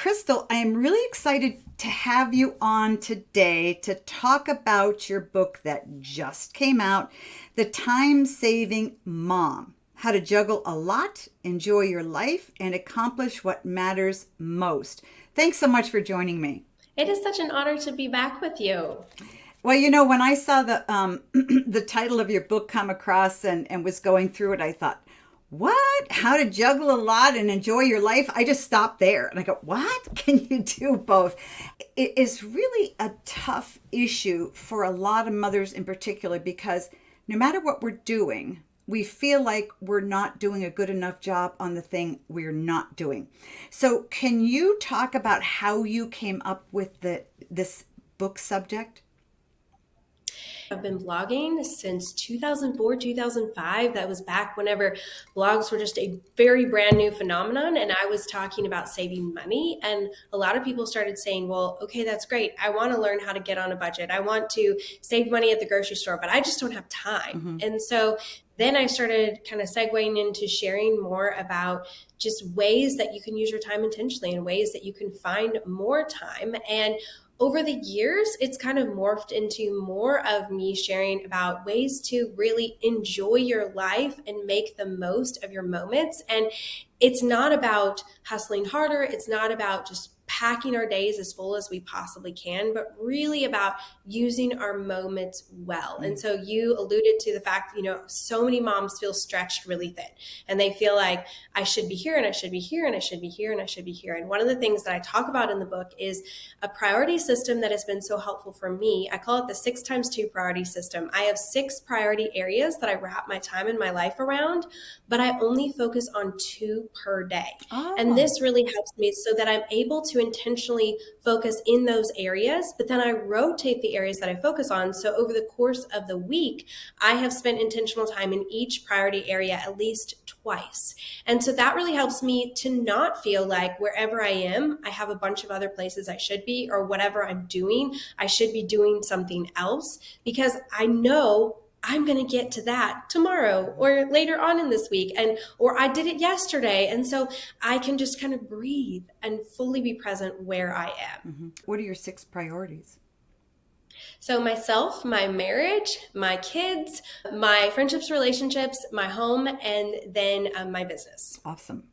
Crystal, I am really excited to have you on today to talk about your book that just came out, The Time Saving Mom: How to Juggle a Lot, Enjoy Your Life, and Accomplish What Matters Most. Thanks so much for joining me. It is such an honor to be back with you. Well, when I saw the the title of your book come across and was going through it, I thought, what? How to juggle a lot and enjoy your life? I just stopped there and I go, what? Can you do both? It is really a tough issue for a lot of mothers in particular because no matter what we're doing, we feel like we're not doing a good enough job on the thing we're not doing. So, can you talk about how you came up with this book subject? I've been blogging since 2004, 2005. That was back whenever blogs were just a very brand new phenomenon. And I was talking about saving money. And a lot of people started saying, well, okay, that's great. I want to learn how to get on a budget. I want to save money at the grocery store, but I just don't have time. Mm-hmm. And so then I started kind of segueing into sharing more about just ways that you can use your time intentionally and ways that you can find more time. And over the years, it's kind of morphed into more of me sharing about ways to really enjoy your life and make the most of your moments. And it's not about hustling harder. It's not about just packing our days as full as we possibly can, but really about using our moments well. And so you alluded to the fact, so many moms feel stretched really thin and they feel like I should be here and I should be here and I should be here and I should be here. And one of the things that I talk about in the book is a priority system that has been so helpful for me. I call it the 6x2 priority system. I have 6 priority areas that I wrap my time and my life around, but I only focus on 2 per day. And Oh. this really helps me so that I'm able to intentionally focus in those areas, but then I rotate the areas that I focus on. So over the course of the week, I have spent intentional time in each priority area at least twice. And so that really helps me to not feel like wherever I am, I have a bunch of other places I should be, or whatever I'm doing, I should be doing something else, because I know I'm going to get to that tomorrow or later on in this week, or I did it yesterday. And so I can just kind of breathe and fully be present where I am. Mm-hmm. What are your 6 priorities? So myself, my marriage, my kids, my friendships, relationships, my home, and then my business. Awesome.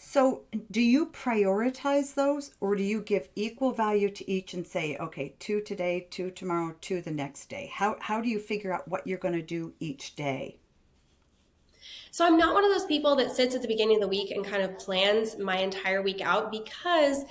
So, do you prioritize those or do you give equal value to each and say, okay, 2 today, 2 tomorrow, 2 the next day? How do you figure out what you're going to do each day? So I'm not one of those people that sits at the beginning of the week and kind of plans my entire week out, because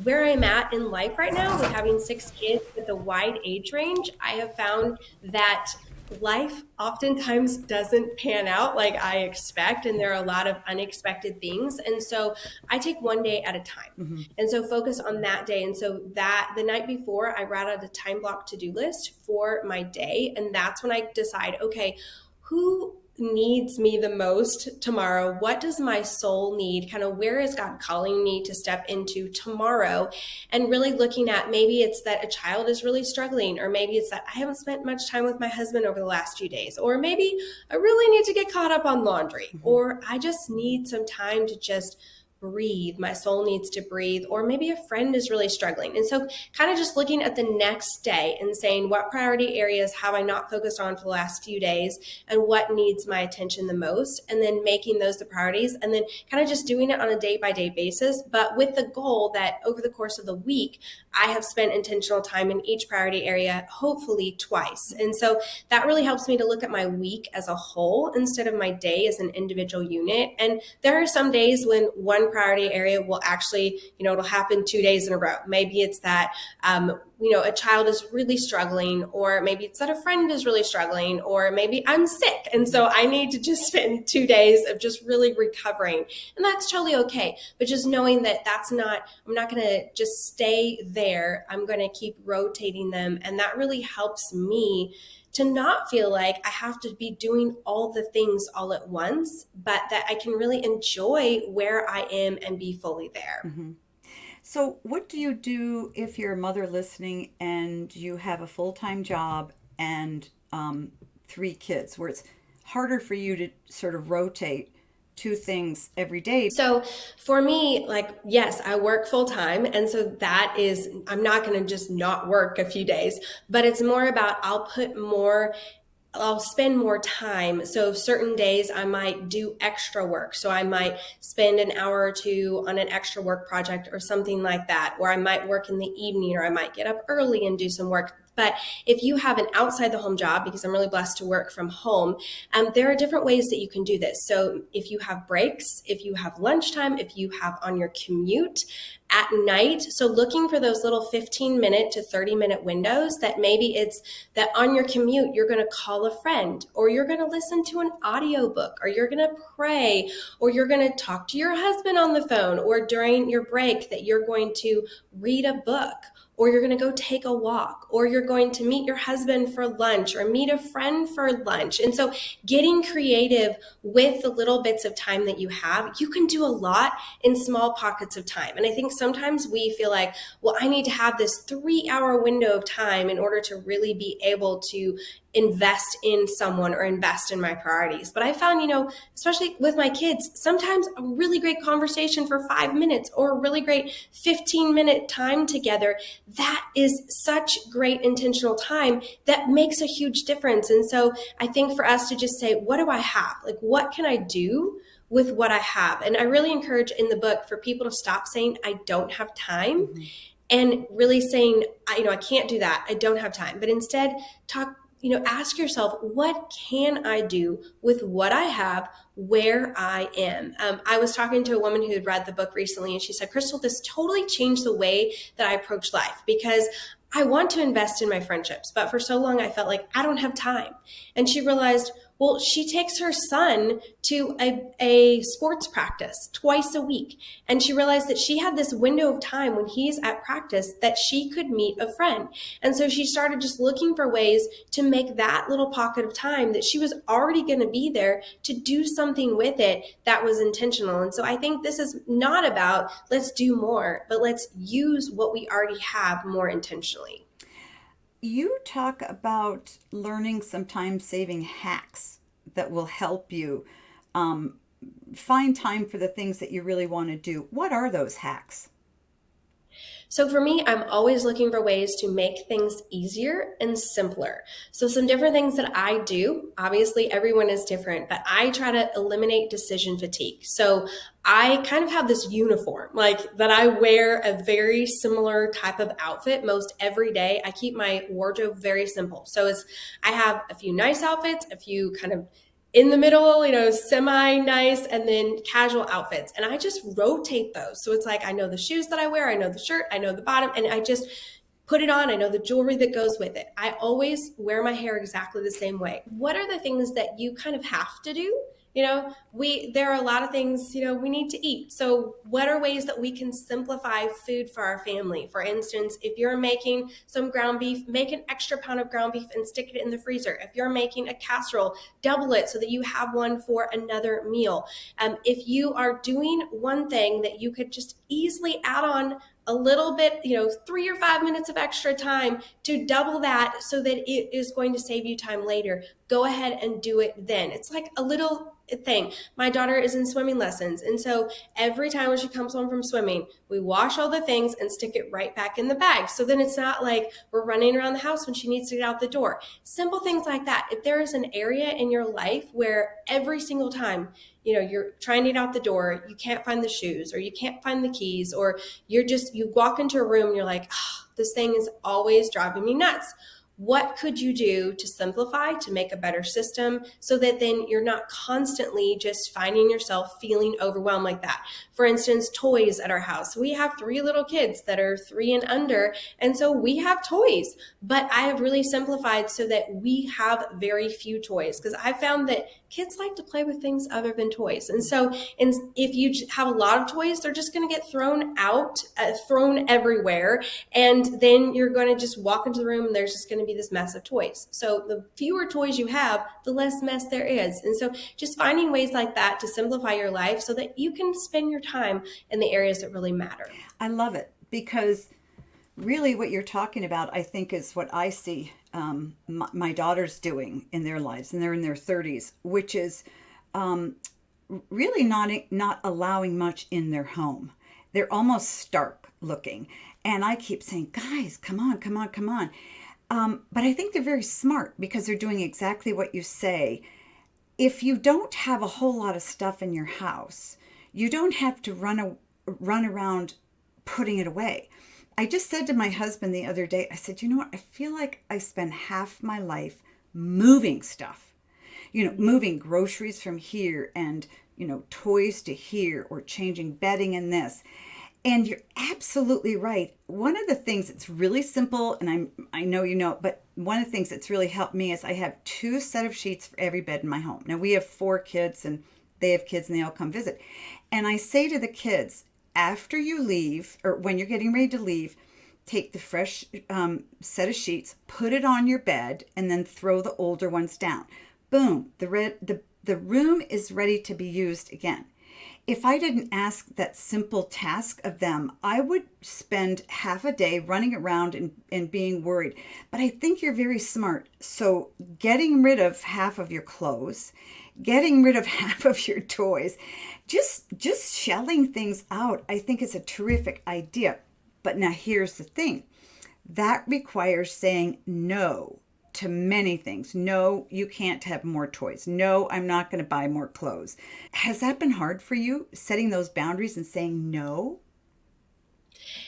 where I'm at in life right now with having 6 kids with a wide age range, I have found that life oftentimes doesn't pan out like I expect, and there are a lot of unexpected things. And so I take one day at a time. Mm-hmm. And so focus on that day. And so that the night before, I write out a time block to-do list for my day. And that's when I decide, okay, who needs me the most tomorrow? What does my soul need? Kind of where is God calling me to step into tomorrow? And really looking at, maybe it's that a child is really struggling, or maybe it's that I haven't spent much time with my husband over the last few days, or maybe I really need to get caught up on laundry, Mm-hmm. or I just need some time to just breathe. My soul needs to breathe. Or maybe a friend is really struggling. And so kind of just looking at the next day and saying, what priority areas have I not focused on for the last few days, and what needs my attention the most, and then making those the priorities, and then kind of just doing it on a day-by-day basis, but with the goal that over the course of the week, I have spent intentional time in each priority area, hopefully twice. And so that really helps me to look at my week as a whole instead of my day as an individual unit. And there are some days when one priority area will actually, it'll happen 2 days in a row. Maybe it's that, a child is really struggling, or maybe it's that a friend is really struggling, or maybe I'm sick. And so I need to just spend 2 days of just really recovering. And that's totally okay. But just knowing that I'm not going to just stay there. I'm going to keep rotating them. And that really helps me to not feel like I have to be doing all the things all at once, but that I can really enjoy where I am and be fully there. Mm-hmm. So, what do you do if you're a mother listening and you have a full-time job and 3 kids, where it's harder for you to sort of rotate two things every day. So for me, like, yes, I work full time. And so that is, I'm not going to just not work a few days, but it's more about I'll spend more time. So certain days I might do extra work. So I might spend an hour or two on an extra work project or something like that, or I might work in the evening, or I might get up early and do some work. But if you have an outside the home job, because I'm really blessed to work from home, there are different ways that you can do this. So if you have breaks, if you have lunchtime, if you have on your commute at night, so looking for those little 15-minute to 30-minute windows that maybe it's that on your commute, you're going to call a friend, or you're going to listen to an audiobook, or you're going to pray, or you're going to talk to your husband on the phone, or during your break that you're going to read a book, or you're going to go take a walk, or you're going to meet your husband for lunch, or meet a friend for lunch. And so getting creative with the little bits of time that you have, you can do a lot in small pockets of time. And I think sometimes we feel like, well, I need to have this 3-hour window of time in order to really be able to invest in someone or invest in my priorities. But I found, especially with my kids, sometimes a really great conversation for 5 minutes or a really great 15-minute time together, that is such great intentional time that makes a huge difference. And so I think for us to just say, what do I have? Like, what can I do with what I have? And I really encourage in the book for people to stop saying, I don't have time, and really saying, I can't do that. I don't have time. But instead ask yourself, what can I do with what I have where I am? I was talking to a woman who had read the book recently, and she said, Crystal, this totally changed the way that I approach life, because I want to invest in my friendships, but for so long I felt like I don't have time. And she realized, well, she takes her son to a sports practice twice a week. And she realized that she had this window of time when he's at practice that she could meet a friend. And so she started just looking for ways to make that little pocket of time that she was already going to be there to do something with it that was intentional. And so I think this is not about let's do more, but let's use what we already have more intentionally. You talk about learning some time saving hacks that will help you find time for the things that you really want to do. What are those hacks? So for me, I'm always looking for ways to make things easier and simpler. So some different things that I do, obviously everyone is different, but I try to eliminate decision fatigue. So I kind of have this uniform, like that I wear a very similar type of outfit most every day. I keep my wardrobe very simple. So I have a few nice outfits, a few kind of in the middle, semi-nice, and then casual outfits. And I just rotate those. So it's like, I know the shoes that I wear, I know the shirt, I know the bottom, and I just put it on. I know the jewelry that goes with it. I always wear my hair exactly the same way. What are the things that you kind of have to do? There are a lot of things, we need to eat. So what are ways that we can simplify food for our family? For instance, if you're making some ground beef, make an extra pound of ground beef and stick it in the freezer. If you're making a casserole, double it so that you have one for another meal. If you are doing one thing that you could just easily add on a little bit, 3 or 5 minutes of extra time to double that so that it is going to save you time later, go ahead and do it then. It's like a little thing. My daughter is in swimming lessons. And so every time when she comes home from swimming, we wash all the things and stick it right back in the bag. So then it's not like we're running around the house when she needs to get out the door. Simple things like that. If there is an area in your life where every single time, you're trying to get out the door, you can't find the shoes, or you can't find the keys, or you walk into a room and you're like, this thing is always driving me nuts. What could you do to simplify, to make a better system so that then you're not constantly just finding yourself feeling overwhelmed like that? For instance, toys at our house. We have 3 little kids that are 3 and under, and so we have toys. But I have really simplified so that we have very few toys, because I found that kids like to play with things other than toys. And so if you have a lot of toys, they're just going to get thrown out, thrown everywhere. And then you're going to just walk into the room and there's just going to be this mess of toys. So the fewer toys you have, the less mess there is. And so just finding ways like that to simplify your life so that you can spend your time in the areas that really matter. I love it, because really what you're talking about, I think, is what I see my daughters doing in their lives, and they're in their 30s, which is really not allowing much in their home. They're almost stark looking. And I keep saying, guys, come on, come on, come on. But I think they're very smart because they're doing exactly what you say. If you don't have a whole lot of stuff in your house, you don't have to run around putting it away. I just said to my husband the other day, I said, you know what? I feel like I spend half my life moving stuff, moving groceries from here and, toys to here, or changing bedding in this. And you're absolutely right. One of the things that's really simple, and I know you know, but one of the things that's really helped me is I have two set of sheets for every bed in my home. Now we have four kids and they have kids and they all come visit. And I say to the kids, after you leave, or when you're getting ready to leave, take the fresh set of sheets, put it on your bed, and then throw the older ones down. Boom, the room is ready to be used again. If I didn't ask that simple task of them, I would spend half a day running around and being worried. But I think you're very smart. So getting rid of half of your clothes, getting rid of half of your toys, just shelling things out, I think is a terrific idea. But now here's the thing. That requires saying no to many things. No, you can't have more toys. No, I'm not going to buy more clothes. Has that been hard for you, setting those boundaries and saying no?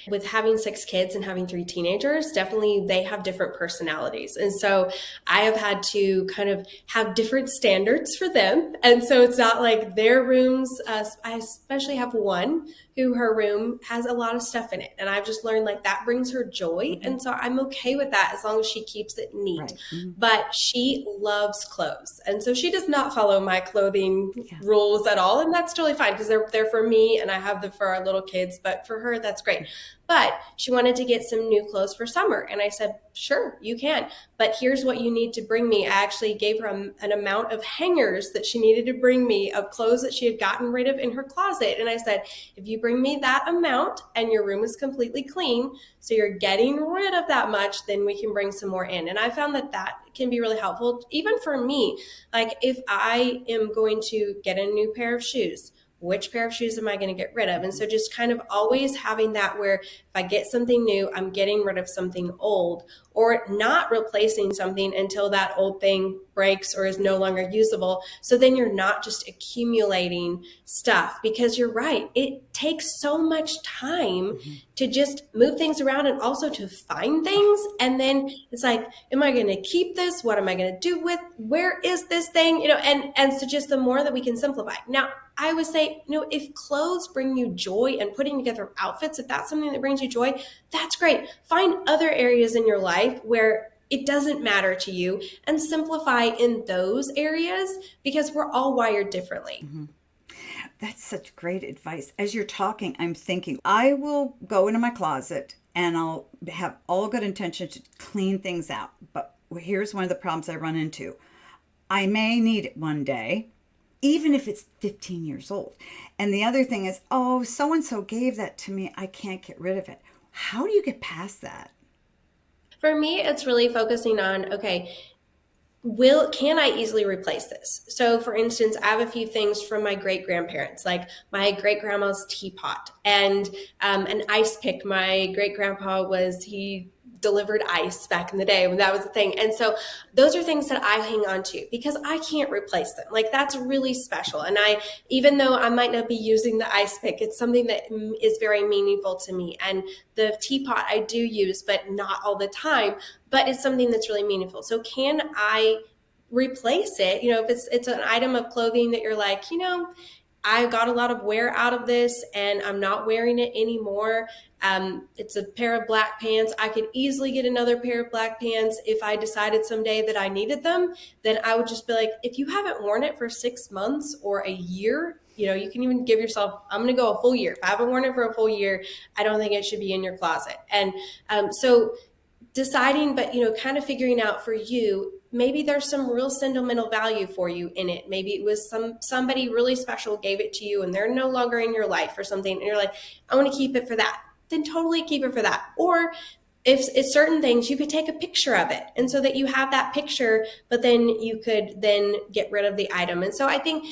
With having 6 kids and having 3 teenagers, definitely they have different personalities. And so I have had to kind of have different standards for them. And so it's not like their rooms, I especially have one who her room has a lot of stuff in it. And I've just learned like that brings her joy. Mm-hmm. And so I'm okay with that as long as she keeps it neat. Right. Mm-hmm. But she loves clothes. And so she does not follow my clothing rules at all. And that's totally fine because they're for me and I have them for our little kids. But for her, that's great. But she wanted to get some new clothes for summer. And I said, sure, you can. But here's what you need to bring me. I actually gave her an amount of hangers that she needed to bring me of clothes that she had gotten rid of in her closet. And I said, if you bring me that amount and your room is completely clean, so you're getting rid of that much, then we can bring some more in. And I found that can be really helpful, even for me. Like if I am going to get a new pair of shoes, which pair of shoes am I going to get rid of? And so just kind of always having that where if I get something new, I'm getting rid of something old, or not replacing something until that old thing breaks or is no longer usable. So then you're not just accumulating stuff, because you're right. It takes so much time to just move things around and also to find things. And then it's like, am I going to keep this? What am I going to do with, where is this thing? And so just the more that we can simplify. Now, I would say, if clothes bring you joy and putting together outfits, if that's something that brings you joy, that's great. Find other areas in your life where it doesn't matter to you and simplify in those areas, because we're all wired differently. Mm-hmm. That's such great advice. As you're talking, I'm thinking I will go into my closet and I'll have all good intention to clean things out. But here's one of the problems I run into. I may need it one day, even if it's 15 years old. And the other thing is, oh, so-and-so gave that to me. I can't get rid of it. How do you get past that? For me, it's really focusing on, okay, can I easily replace this? So for instance, I have a few things from my great grandparents, like my great grandma's teapot and an ice pick. My great grandpa he delivered ice back in the day when that was a thing. And so those are things that I hang on to because I can't replace them. Like that's really special. And even though I might not be using the ice pick, it's something that is very meaningful to me. And the teapot I do use, but not all the time, but it's something that's really meaningful. So can I replace it? If it's an item of clothing that you're like, I got a lot of wear out of this and I'm not wearing it anymore. It's a pair of black pants. I could easily get another pair of black pants if I decided someday that I needed them. Then I would just be like, if you haven't worn it for 6 months or a year, you can even give yourself, I'm going to go a full year. If I haven't worn it for a full year, I don't think it should be in your closet. And so deciding, but kind of figuring out for you, maybe there's some real sentimental value for you in it. Maybe it was somebody really special gave it to you and they're no longer in your life or something. And you're like, I want to keep it for that. Then totally keep it for that. Or if certain things, you could take a picture of it, and so that you have that picture, but then you could then get rid of the item. And so I think,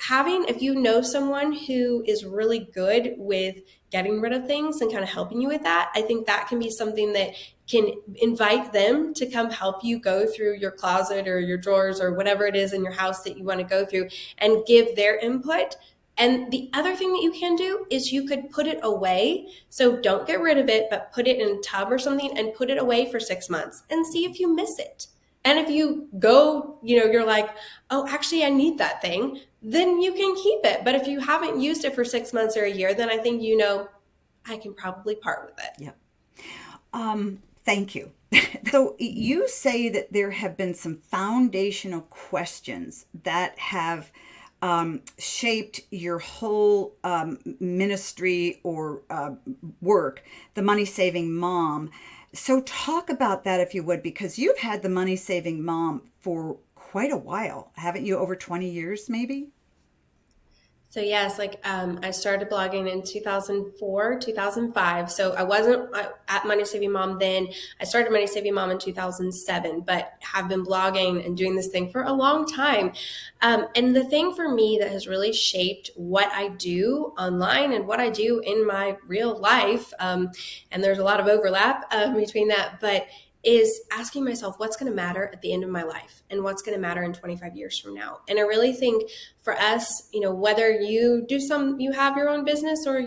having, if you know someone who is really good with getting rid of things and kind of helping you with that, I think that can be something that can invite them to come help you go through your closet or your drawers or whatever it is in your house that you want to go through, and give their input. And the other thing that you can do is you could put it away. So don't get rid of it, but put it in a tub or something and put it away for 6 months and see if you miss it. And if you go, you're like, oh, actually, I need that thing, then you can keep it. But if you haven't used it for 6 months or a year, then I think, I can probably part with it. Yeah. Thank you. So you say that there have been some foundational questions that have shaped your whole ministry or work, the Money Saving Mom. So talk about that if you would, because you've had the Money Saving Mom for quite a while, haven't you? Over 20 years, maybe? So yes, I started blogging in 2004, 2005. So I wasn't at Money Saving Mom then. I started Money Saving Mom in 2007, but have been blogging and doing this thing for a long time. And the thing for me that has really shaped what I do online and what I do in my real life, and there's a lot of overlap between that, but is asking myself what's going to matter at the end of my life and what's going to matter in 25 years from now. And I really think for us, whether you have your own business or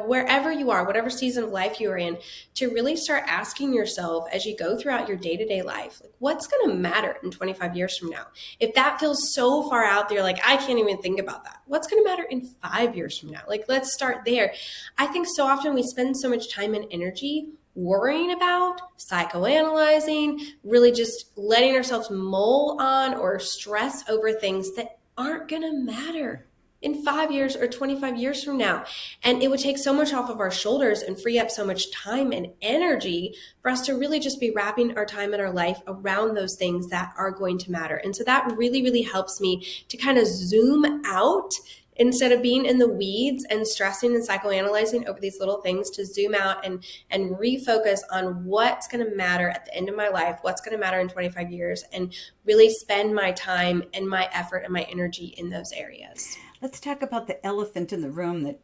wherever you are, whatever season of life you are in, to really start asking yourself as you go throughout your day-to-day life, like, what's going to matter in 25 years from now? If that feels so far out there, like, I can't even think about that. What's going to matter in 5 years from now? Like, let's start there. I think so often we spend so much time and energy worrying about, psychoanalyzing, really just letting ourselves mull on or stress over things that aren't going to matter in 5 years or 25 years from now. And it would take so much off of our shoulders and free up so much time and energy for us to really just be wrapping our time and our life around those things that are going to matter. And so that really, really helps me to kind of zoom out instead of being in the weeds and stressing and psychoanalyzing over these little things, to zoom out and refocus on what's going to matter at the end of my life, what's going to matter in 25 years, and really spend my time and my effort and my energy in those areas. Let's talk about the elephant in the room that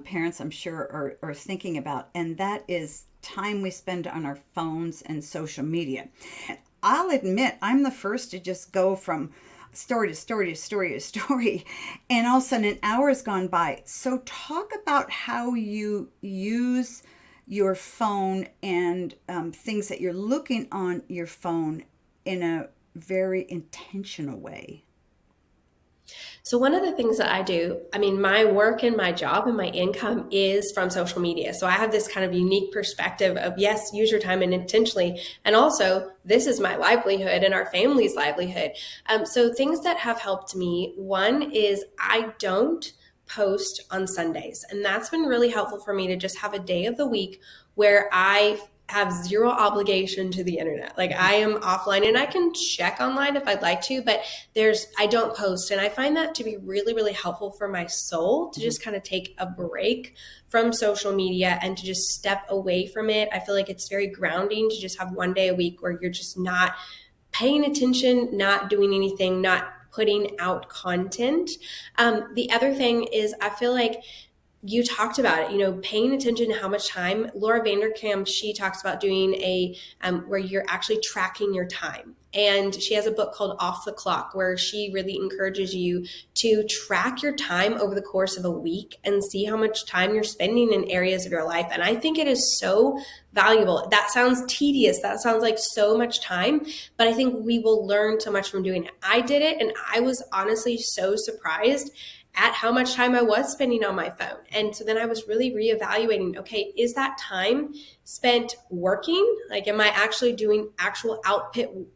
parents, I'm sure, are thinking about, and that is time we spend on our phones and social media. I'll admit, I'm the first to just go from story to story to story to story, and all of a sudden an hour has gone by. So talk about how you use your phone and things that you're looking on your phone in a very intentional way. So one of the things that I do, my work and my job and my income is from social media. So I have this kind of unique perspective of, yes, use your time and intentionally. And also, this is my livelihood and our family's livelihood. So things that have helped me, one is I don't post on Sundays. And that's been really helpful for me to just have a day of the week where I have zero obligation to the internet. Like, I am offline and I can check online if I'd like to, but I don't post. And I find that to be really, really helpful for my soul to just kind of take a break from social media and to just step away from it. I feel like it's very grounding to just have one day a week where you're just not paying attention, not doing anything, not putting out content. The other thing is, I feel like you talked about it, paying attention to how much time. Laura Vanderkam, she talks about doing where you're actually tracking your time. And she has a book called Off the Clock, where she really encourages you to track your time over the course of a week and see how much time you're spending in areas of your life. And I think it is so valuable. That sounds tedious. That sounds like so much time, but I think we will learn so much from doing it. I did it, and I was honestly so surprised at how much time I was spending on my phone. And so then I was really reevaluating, okay, is that time spent working? Like, am I actually doing actual output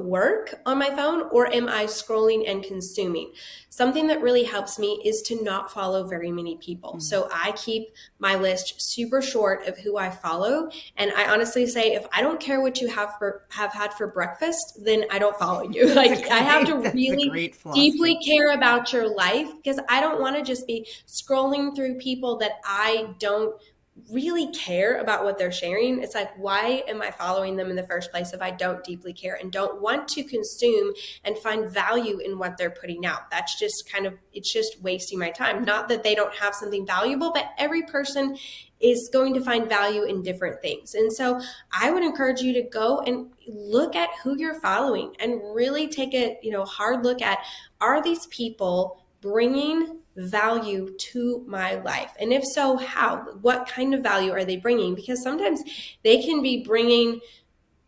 work on my phone, or am I scrolling and consuming? Something that really helps me is to not follow very many people. So I keep my list super short of who I follow. And I honestly say, if I don't care what you have had for breakfast, then I don't follow you. I have to really deeply care about your life, because I don't want to just be scrolling through people that I don't really care about what they're sharing, it's like, why am I following them in the first place if I don't deeply care and don't want to consume and find value in what they're putting out? That's just kind of, it's just wasting my time. Not that they don't have something valuable, but every person is going to find value in different things. And so I would encourage you to go and look at who you're following and really take a, hard look at, are these people bringing value to my life? And if so, how? What kind of value are they bringing? Because sometimes they can be bringing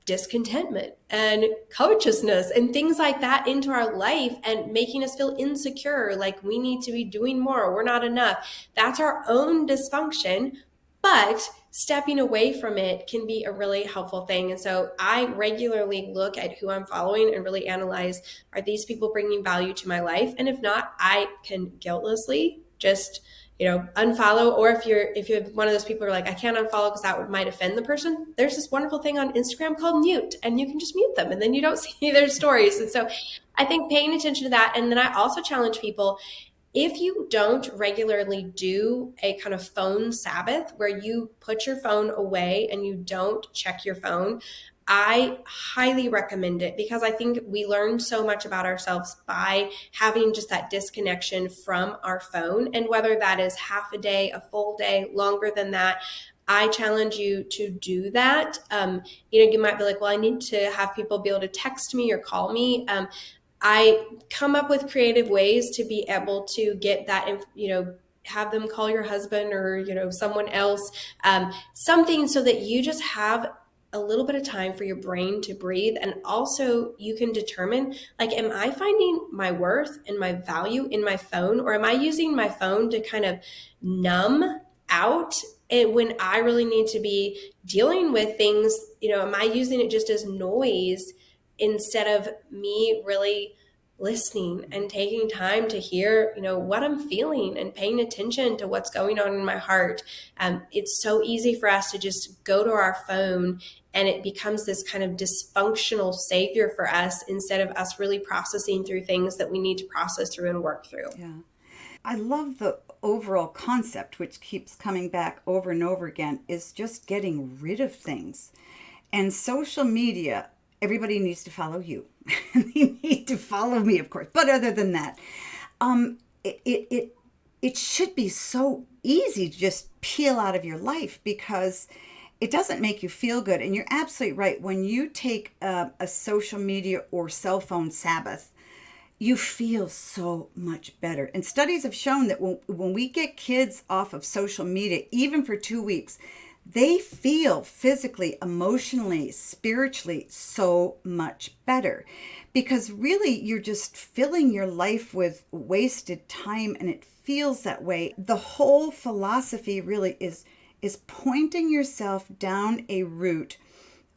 discontentment and covetousness and things like that into our life and making us feel insecure, like we need to be doing more, we're not enough. That's our own dysfunction, but stepping away from it can be a really helpful thing. And so I regularly look at who I'm following and really analyze, are these people bringing value to my life? And if not, I can guiltlessly just unfollow. Or if you're one of those people who are like, I can't unfollow because that might offend the person, there's this wonderful thing on Instagram called mute, and you can just mute them and then you don't see their stories. And so I think paying attention to that. And then I also challenge people, if you don't regularly do a kind of phone Sabbath where you put your phone away and you don't check your phone, I highly recommend it, because I think we learn so much about ourselves by having just that disconnection from our phone. And whether that is half a day, a full day, longer than that, I challenge you to do that. You might be like, well, I need to have people be able to text me or call me. I come up with creative ways to be able to get that, have them call your husband or, someone else, something so that you just have a little bit of time for your brain to breathe. And also you can determine, like, am I finding my worth and my value in my phone, or am I using my phone to kind of numb out and when I really need to be dealing with things? Am I using it just as noise instead of me really listening and taking time to hear, what I'm feeling and paying attention to what's going on in my heart? It's so easy for us to just go to our phone, and it becomes this kind of dysfunctional savior for us instead of us really processing through things that we need to process through and work through. Yeah. I love the overall concept, which keeps coming back over and over again, is just getting rid of things. And social media, everybody needs to follow you. They need to follow me, of course. But other than that, it should be so easy to just peel out of your life, because it doesn't make you feel good. And you're absolutely right. When you take a social media or cell phone Sabbath, you feel so much better. And studies have shown that when we get kids off of social media, even for 2 weeks, they feel physically, emotionally, spiritually so much better, because really you're just filling your life with wasted time, and it feels that way. The whole philosophy really is pointing yourself down a route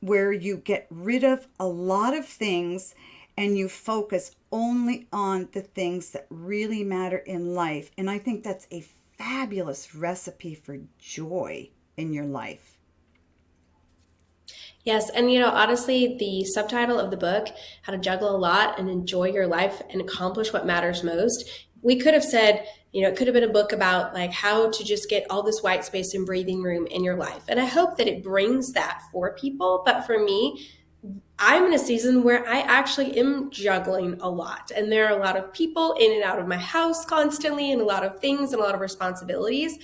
where you get rid of a lot of things and you focus only on the things that really matter in life. And I think that's a fabulous recipe for joy in your life. Yes. And, honestly, the subtitle of the book, How to Juggle a Lot and Enjoy Your Life and Accomplish What Matters Most, we could have said, it could have been a book about like how to just get all this white space and breathing room in your life. And I hope that it brings that for people. But for me, I'm in a season where I actually am juggling a lot. And there are a lot of people in and out of my house constantly, and a lot of things and a lot of responsibilities.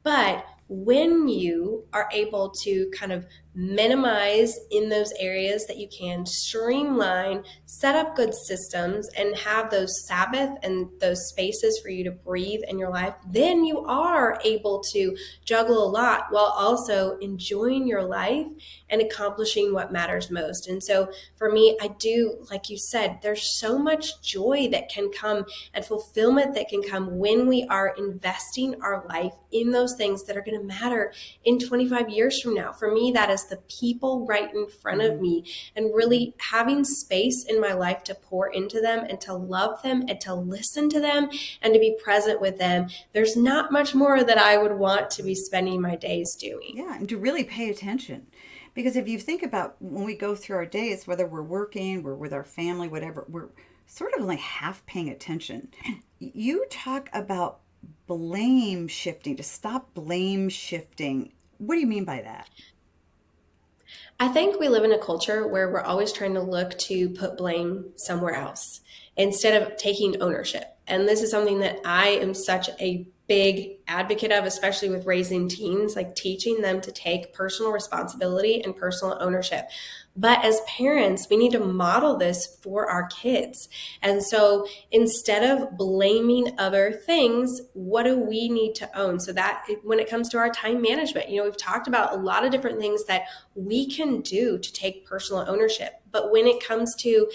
But when you are able to kind of minimize in those areas that you can, streamline, set up good systems, and have those Sabbath and those spaces for you to breathe in your life, then you are able to juggle a lot while also enjoying your life and accomplishing what matters most. And so for me, I do, like you said, there's so much joy that can come and fulfillment that can come when we are investing our life in those things that are going to matter in 25 years from now. For me, that is the people right in front of me, and really having space in my life to pour into them and to love them and to listen to them and to be present with them. There's not much more that I would want to be spending my days doing. Yeah, and to really pay attention. Because if you think about when we go through our days, whether we're working, we're with our family, whatever, we're sort of only half paying attention. You talk about blame shifting, to stop blame shifting What do you mean by that? I think we live in a culture where we're always trying to look to put blame somewhere else instead of taking ownership. And this is something that I am such a big advocate of, especially with raising teens, like teaching them to take personal responsibility and personal ownership. But as parents, we need to model this for our kids. And so instead of blaming other things, what do we need to own? So that when it comes to our time management, we've talked about a lot of different things that we can do to take personal ownership. But when it comes to,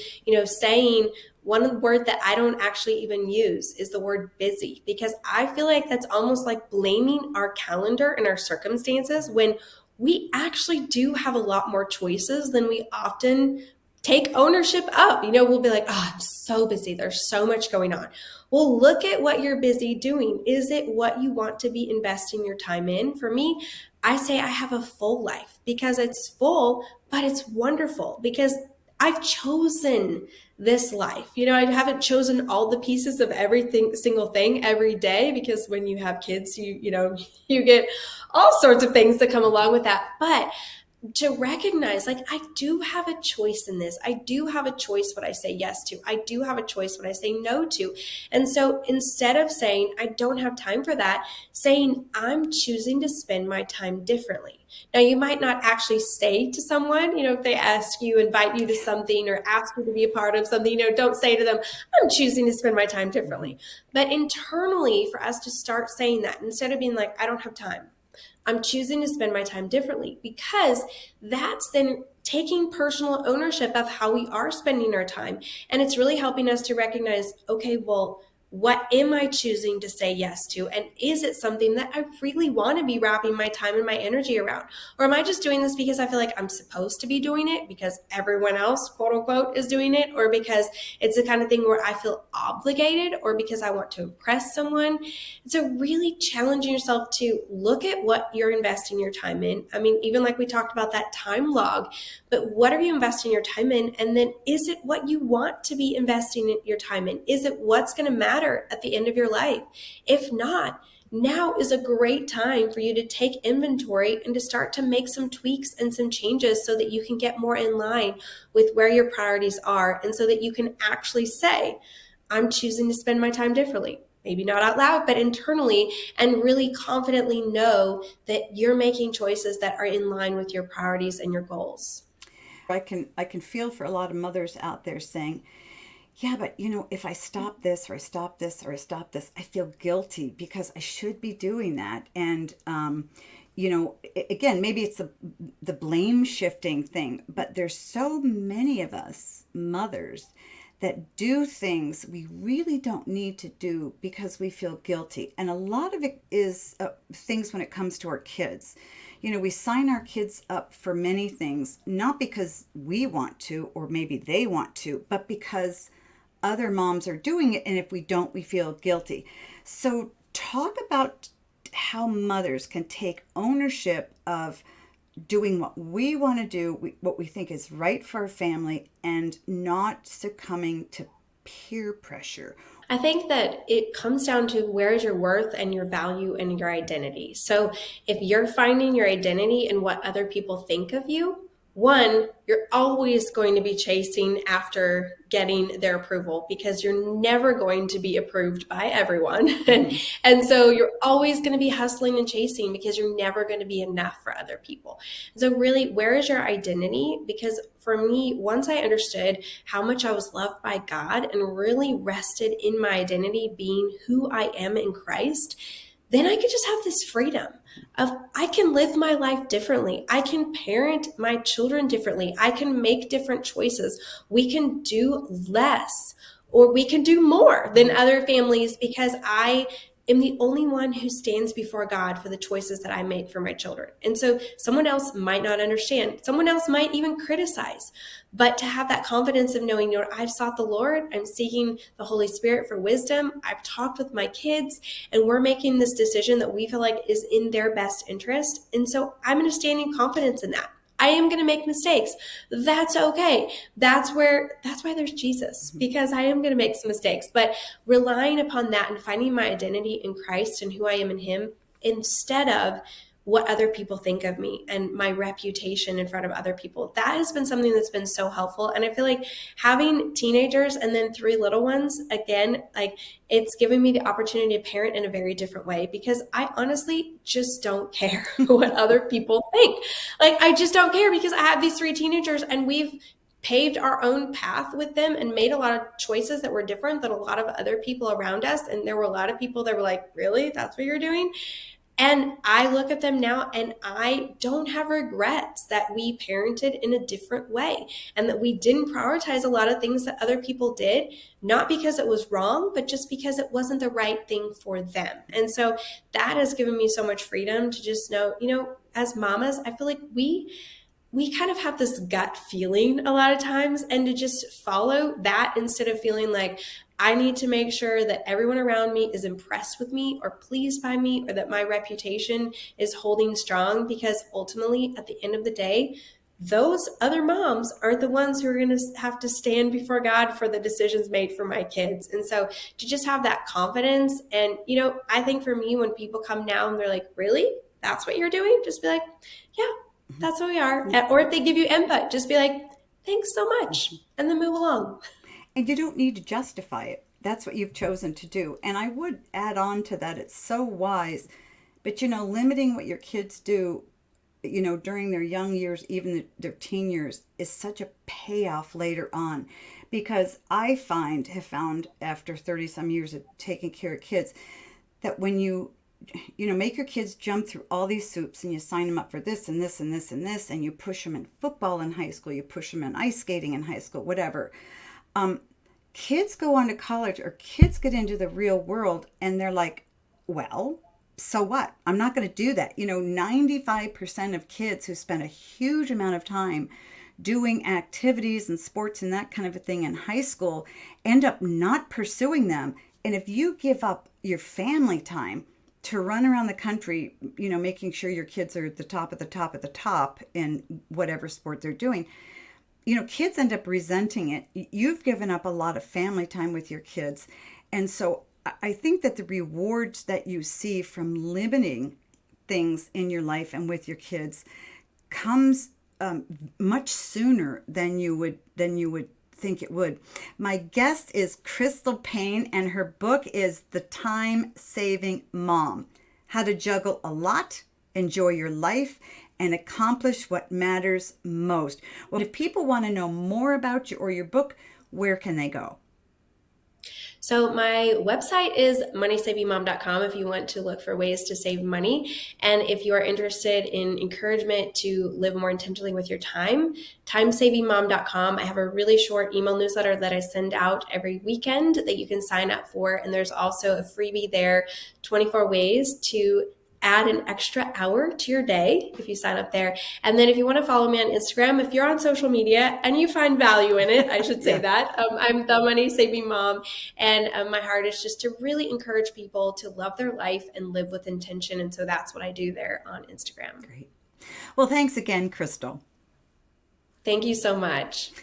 saying, one word that I don't actually even use is the word busy, because I feel like that's almost like blaming our calendar and our circumstances when we actually do have a lot more choices than we often take ownership of. We'll be like, oh, I'm so busy. There's so much going on. Well, look at what you're busy doing. Is it what you want to be investing your time in? For me, I say I have a full life because it's full, but it's wonderful because I've chosen this life. I haven't chosen all the pieces of everything, single thing every day, because when you have kids, you get all sorts of things that come along with that. But to recognize, like, I do have a choice in this. I do have a choice what I say yes to. I do have a choice what I say no to. And so instead of saying, I don't have time for that, saying, I'm choosing to spend my time differently. Now, you might not actually say to someone, if they ask you, invite you to something or ask you to be a part of something, don't say to them, I'm choosing to spend my time differently. But internally, for us to start saying that, instead of being like, I don't have time, I'm choosing to spend my time differently, because that's then taking personal ownership of how we are spending our time. And it's really helping us to recognize, okay, well, what am I choosing to say yes to? And is it something that I really want to be wrapping my time and my energy around? Or am I just doing this because I feel like I'm supposed to be doing it because everyone else, quote unquote, is doing it? Or because it's the kind of thing where I feel obligated, or because I want to impress someone? So really challenging yourself to look at what you're investing your time in. I mean, even like we talked about that time log, but what are you investing your time in? And then is it what you want to be investing your time in? Is it what's going to matter at the end of your life? If not, now is a great time for you to take inventory and to start to make some tweaks and some changes so that you can get more in line with where your priorities are, and so that you can actually say, I'm choosing to spend my time differently. Maybe not out loud, but internally, and really confidently know that you're making choices that are in line with your priorities and your goals. I can feel for a lot of mothers out there saying, yeah, but if I stop this or I stop this or I stop this, I feel guilty because I should be doing that. And again, maybe it's the blame shifting thing, but there's so many of us mothers that do things we really don't need to do because we feel guilty. And a lot of it is things when it comes to our kids. We sign our kids up for many things, not because we want to or maybe they want to, but because other moms are doing it. And if we don't, we feel guilty. So, talk about how mothers can take ownership of doing what we want to do, what we think is right for our family, and not succumbing to peer pressure. I think that it comes down to where is your worth and your value and your identity. So if you're finding your identity in what other people think of you, one, you're always going to be chasing after getting their approval, because you're never going to be approved by everyone. And so you're always going to be hustling and chasing because you're never going to be enough for other people. So really, where is your identity? Because for me, once I understood how much I was loved by God and really rested in my identity being who I am in Christ, then I could just have this freedom of, I can live my life differently. I can parent my children differently. I can make different choices. We can do less or we can do more than other families, because I am the only one who stands before God for the choices that I make for my children. And so someone else might not understand. Someone else might even criticize. But to have that confidence of knowing, I've sought the Lord, I'm seeking the Holy Spirit for wisdom, I've talked with my kids, and we're making this decision that we feel like is in their best interest. And so I'm going to stand in confidence in that. I am going to make mistakes. That's okay. That's why there's Jesus, because I am going to make some mistakes, but relying upon that and finding my identity in Christ and who I am in Him, instead of what other people think of me and my reputation in front of other people. That has been something that's been so helpful. And I feel like having teenagers and then 3 little ones, again, like it's given me the opportunity to parent in a very different way, because I honestly just don't care what other people think. Like, I just don't care, because I have these 3 teenagers and we've paved our own path with them and made a lot of choices that were different than a lot of other people around us. And there were a lot of people that were like, really? That's what you're doing? And I look at them now and I don't have regrets that we parented in a different way and that we didn't prioritize a lot of things that other people did, not because it was wrong, but just because it wasn't the right thing for them. And so that has given me so much freedom to just know, as mamas, I feel like we kind of have this gut feeling a lot of times, and to just follow that instead of feeling like I need to make sure that everyone around me is impressed with me or pleased by me, or that my reputation is holding strong, because ultimately at the end of the day, those other moms aren't the ones who are going to have to stand before God for the decisions made for my kids. And so to just have that confidence, and I think for me, when people come now and they're like, really, that's what you're doing? Just be like, yeah, that's what we are. Or if they give you input, just be like, thanks so much, and then move along. And you don't need to justify it. That's what you've chosen to do. And I would add on to that, it's so wise. But limiting what your kids do, during their young years, even their teen years, is such a payoff later on. Because have found after 30 some years of taking care of kids, that when you make your kids jump through all these hoops, and you sign them up for this and this and this and this, and you push them in football in high school, you push them in ice skating in high school, whatever. Kids go on to college, or kids get into the real world, and they're like, well, so what? I'm not going to do that. 95% of kids who spend a huge amount of time doing activities and sports and that kind of a thing in high school end up not pursuing them. And if you give up your family time to run around the country, making sure your kids are at the top of the top of the top in whatever sport they're doing, kids end up resenting it. You've given up a lot of family time with your kids. And so I think that the rewards that you see from limiting things in your life and with your kids comes much sooner than you would think it would. My guest is Crystal Paine, and her book is The Time-Saving Mom: How to Juggle a Lot, Enjoy Your Life, and Accomplish What Matters Most. Well, if people want to know more about you or your book, where can they go? So my website is moneysavingmom.com if you want to look for ways to save money. And if you are interested in encouragement to live more intentionally with your time, timesavingmom.com. I have a really short email newsletter that I send out every weekend that you can sign up for. And there's also a freebie there, 24 ways to add an extra hour to your day if you sign up there. And then if you want to follow me on Instagram, if you're on social media and you find value in it, I should say that, I'm the Money Saving Mom. And my heart is just to really encourage people to love their life and live with intention. And so that's what I do there on Instagram. Great. Well, thanks again, Crystal. Thank you so much.